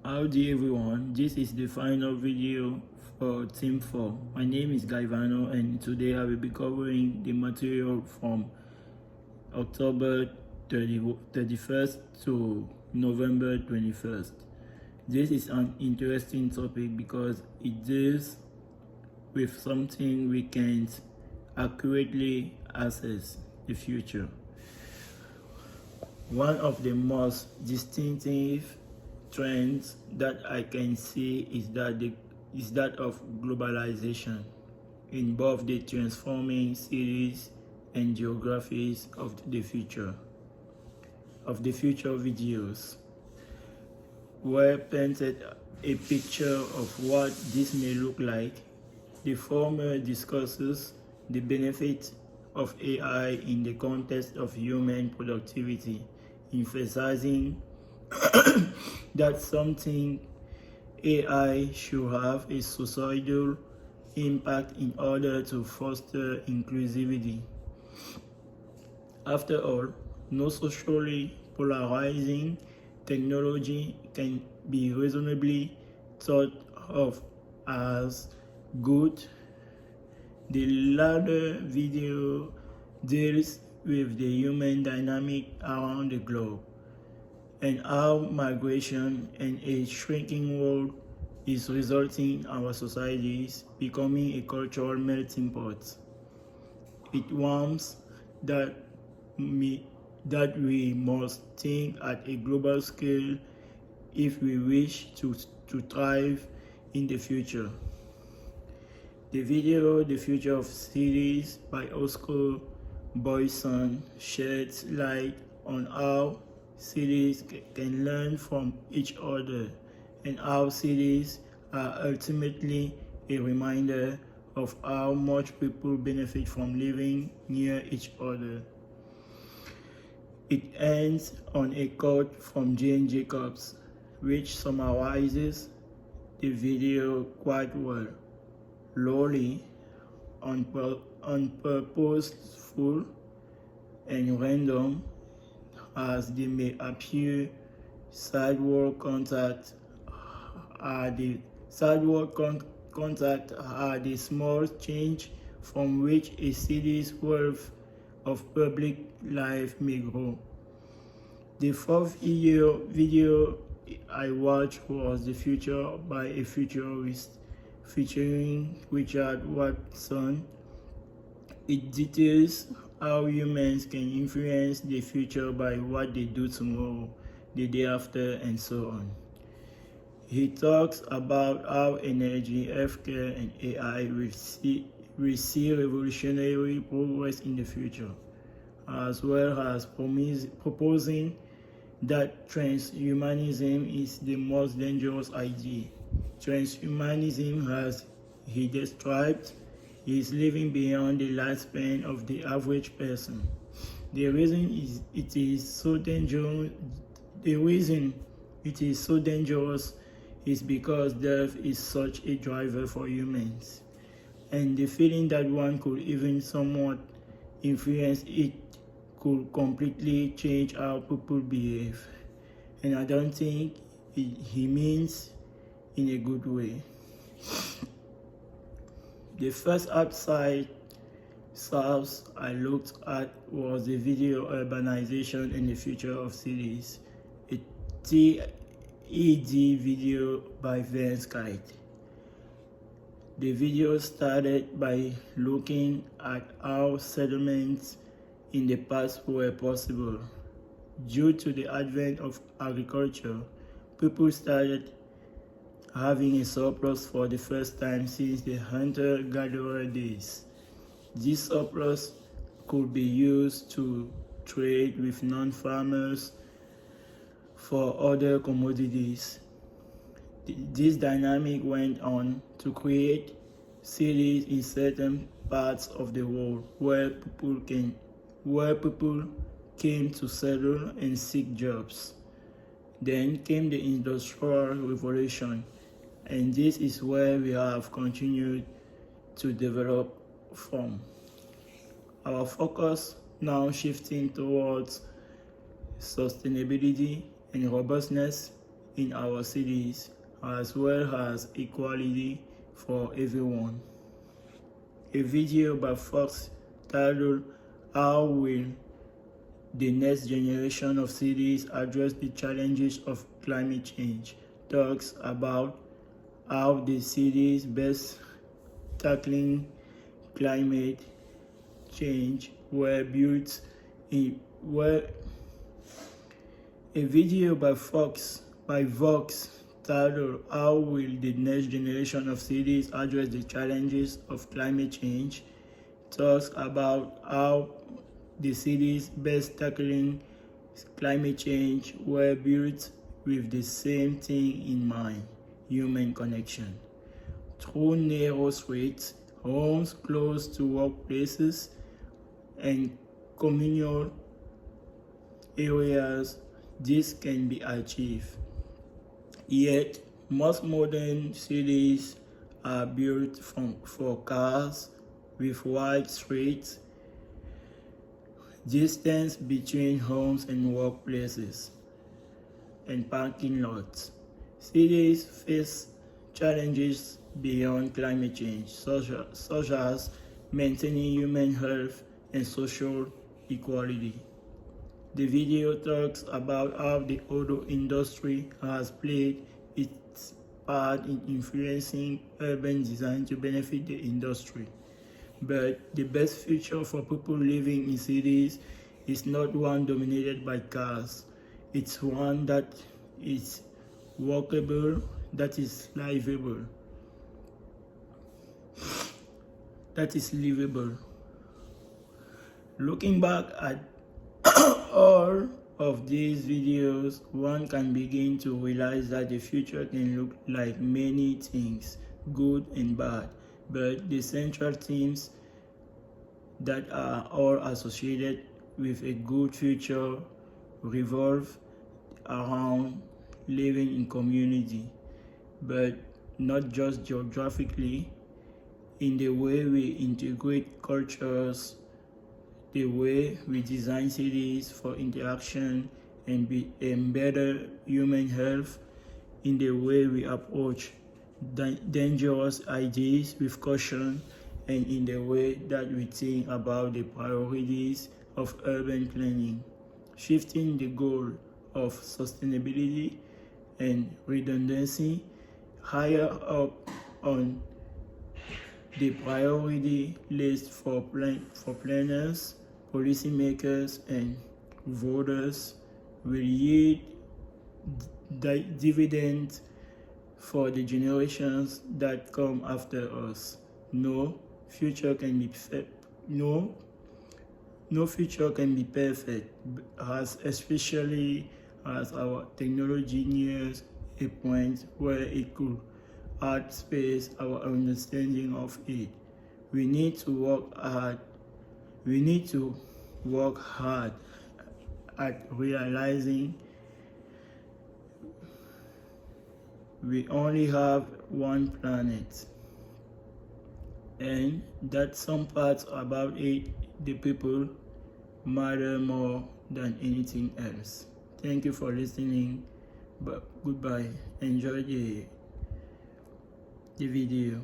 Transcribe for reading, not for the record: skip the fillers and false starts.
Howdy everyone, this is the final video for Team 4. My name is Gaivano and today I will be covering the material from October 31st to November 21st. This is an interesting topic because it deals with something we can't accurately assess, the future. One of the most distinctive trends that I can see is that of globalization in both the transforming cities and geographies of the future videos, where painted a picture of what this may look like. The former discusses the benefits of AI in the context of human productivity, emphasizing that something AI should have a societal impact in order to foster inclusivity. After all, no socially polarizing technology can be reasonably thought of as good. The latter video deals with the human dynamic around the globe and how migration and a shrinking world is resulting in our societies becoming a cultural melting pot. It warms that we must think at a global scale if we wish to thrive in the future. The video The Future of Cities by Oscar Boyson sheds light on how cities can learn from each other and how cities are ultimately a reminder of how much people benefit from living near each other. It ends on a quote from Jane Jacobs, which summarizes the video quite well. Lowly, unpurposeful, and random as they may appear, sidewalk contact are the small change from which a city's wealth of public life may grow. The fourth video I watched was The Future by a Futurist, featuring Richard Watson. It details how humans can influence the future by what they do tomorrow, the day after, and so on. He talks about how energy, healthcare, and AI will see revolutionary progress in the future, as well as proposing that transhumanism is the most dangerous idea. Transhumanism, as he described, is living beyond the lifespan of the average person. The reason it is so dangerous is because death is such a driver for humans, and the feeling that one could even somewhat influence it could completely change how people behave. And I don't think he means in a good way. The first outside source I looked at was the video Urbanization and the Future of Cities, a TED video by Vance Kite. The video started by looking at how settlements in the past were possible. Due to the advent of agriculture, people started having a surplus for the first time since the hunter-gatherer days. This surplus could be used to trade with non-farmers for other commodities. This dynamic went on to create cities in certain parts of the world where people came to settle and seek jobs. Then came the Industrial Revolution, and this is where we have continued to develop from. Our focus now shifting towards sustainability and robustness in our cities, as well as equality for everyone. A video by Fox titled "How Will the Next Generation of Cities Address the Challenges of Climate Change?" talks about how the cities best tackling climate change were built in a video by Vox titled "How Will the Next Generation of Cities Address the Challenges of Climate Change?" talks about how the cities best tackling climate change were built with the same thing in mind: human connection. Through narrow streets, homes close to workplaces, and communal areas, this can be achieved. Yet, most modern cities are built for cars with wide streets, distance between homes and workplaces, and parking lots. Cities face challenges beyond climate change, such as maintaining human health and social equality. The video talks about how the auto industry has played its part in influencing urban design to benefit the industry. But the best future for people living in cities is not one dominated by cars. It's one that is walkable, that is livable, that is livable. Looking back at all of these videos, one can begin to realize that the future can look like many things, good and bad, but the central themes that are all associated with a good future revolve around living in community, but not just geographically, in the way we integrate cultures, the way we design cities for interaction and better human health, in the way we approach dangerous ideas with caution, and in the way that we think about the priorities of urban planning, shifting the goal of sustainability and redundancy higher up on the priority list for planners, policymakers, and voters will yield dividends for the generations that come after us. No future can be perfect, especially as our technology nears a point where it could outpace our understanding of it. We need to work hard at realizing we only have one planet, and that some parts about it, the people, matter more than anything else. Thank you for listening, but goodbye. Enjoy the video.